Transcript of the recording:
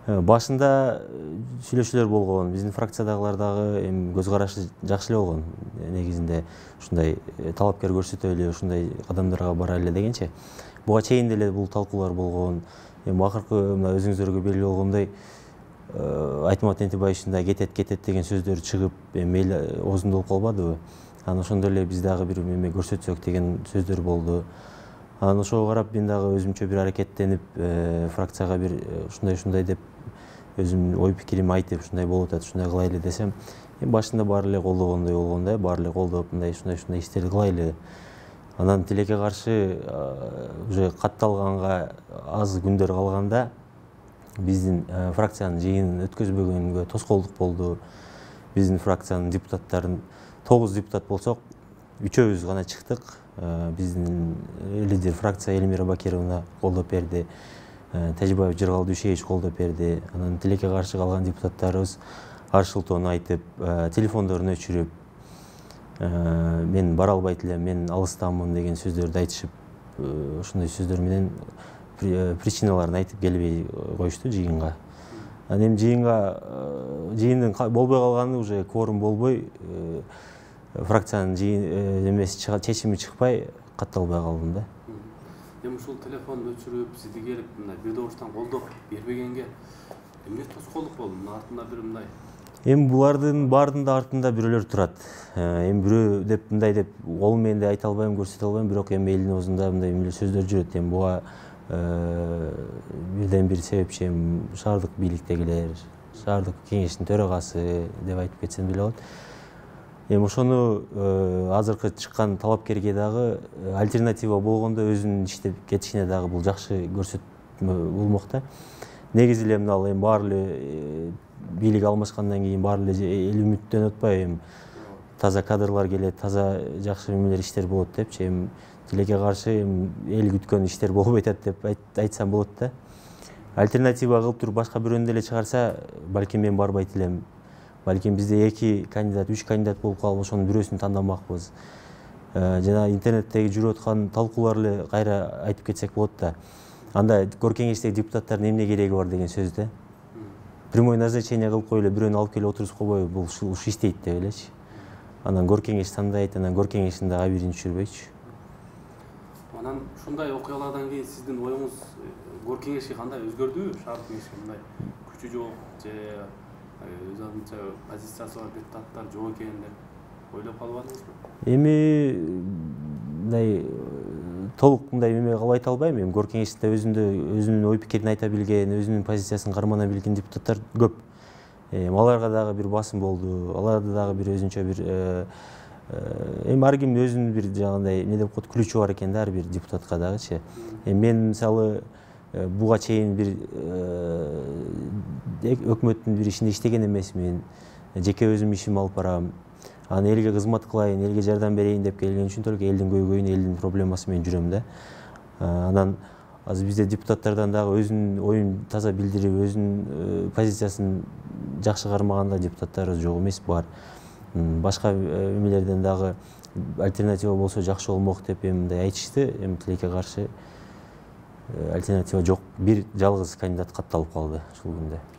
Башында сүйлөшүүлөр болгон, биздин фракциядагылар дагы эми көз карашы жакшы эле болгон. Негизинде ушундай талапкер көрсөтөлү, ушундай кадамдарга барайлы дегенчи. Буга чейин деле бул талкуулар болгон. Эми акыркы мына өзүңүзлөргө белгилүү болгондой Айтмат Энтебаевич кетет деген сөздөр чыгып, эми эл оозунда болуп калбадыбы? Анан ошондой эле биз дагы бир эме көрсөтсөк деген сөздөр болду. Анан ошого карап мен дагы өзүмчө бир аракеттенип, фракцияга бир ушундай деп өзүмдүн ой пикиримди айтып, ушундай болуп атат, ушундай кылайлы десем, башында баары эле колдогондой болгон да, баары эле колдоп, мындай ушундай иштерди кылайлы. Анан тилекке каршы уже катталганга аз күндөр калганда биздин фракциянын жыйынын өткөзбөгөнгө тоскоолдук болду. Биздин фракциянын депутаттарын 9 депутат болсок, 3-өбүз гана чыктык. Биздин лидер фракция Эльмира Бакировна колдоп берди. Тажибаев Жыргал Дүйшеевич колдоп берди. Анан тилекке каршы калган депутаттарыбыз аршылтоону айтып, телефондорун өчүрүп, мен бара албайт элем, мен алыстамын деген сөздөрдү айтышып, ошондой сөздөр менен причиналарын айтып келбей коюшту жыйынга. Анан эми жыйындын болбой калганы уже кворум болбой, фракциянын чечими чыкпай катталбай калдым да. Эми ушул телефонду өчүрүп, сизди келип мындай бир добуштан колдоп бербегенге эмне тоскоолдук болду? Мына артында бир мындай. Эми булардын баарынын да артында бирөөлөр турат. Эми бирөө деп мындай деп кол менен да айта албайм, көрсөтө албайм, бирок эми элдин оозунда мындай сөздөр жүрөт. Эми буга бирден бир себепчи эми шаардык бийликтегилер, шаардык кеңештин төрагасы деп айтып кетсем деле болот. Эми ошону азыркы чыккан талапкерге дагы альтернатива болгондо өзүнүн иштеп кетишине дагы бул жакшы көрсөтмө болмок да. Негизи эле мына эми баары эле бийлик алмашкандан кийин баары эле эл үмүттөнүп атпайбы? Эми таза кадрлар келет, таза жакшы эмелер иштер болот депчи. Эми тилекке каршы эми эл күткөн иштер болбой атат деп айтсам болот да. Альтернатива кылып туруп башка бирөөнү деле чыгарса, балким мен барбайт элем. Балким бизде 2 кандидат, 3 кандидат болуп калып, ошонун бирөөсүн тандамакпыз. Жана интернеттеги жүрүп аткан талкуулар эле кайра айтып кетсек болот да. Анда Горкеңештеги депутаттардын эмне кереги бар деген сөз да. Прямой назначение кылып коюп эле бирөөнү алып келип отургузуп койбойбу, бул ушу иштейт деп элечи. Анан Горкеңеш тандайт, анан Горкеңештин да абийирин түшүрбөйчү. Анан ушундай окуялардан кийин сиздин оюңуз Горкеңешке кандай өзгөрдүбү? Шаардык кеңешке мындай күчү жок же өз алдынча позициясы бар депутаттар жок экен деп ойлоп калбадыңызбы? Эми мындай толук мындай эме кылып айта албайм. Эми Горкеңеште өзүнүн ой пикирин айта билген, өзүнүн позициясын кармана билген депутаттар көп. Аларга дагы бир басым болду. Аларда дагы бир өзүнчө бир эми ар кимдин өзүнүн бир жагындай эмне деп коет, ключу бар экен да ар бир депутатка дагычы. Мен мисалы буга чейин бир өкмөттүн бир ишинде иштеген эмесмин. Жеке өзүм ишим алып барам. Аны элге кызмат кылайын, элге жардам берейин деп келген үчүн только элдин көйгөйүн, элдин проблемасы менен жүрөм да. Анан азыр бизде депутаттардан дагы өзүнүн оюн таза билдирип, өзүнүн позициясын жакшы кармаганда депутаттарыбыз жок эмес, бар. Башка эмелерден дагы альтернатива болсо жакшы болмок деп эми мындай айтышты. Эми тилекке каршы альтернатива жок. Бир жалгыз кандидат катталып калды ушул күндө.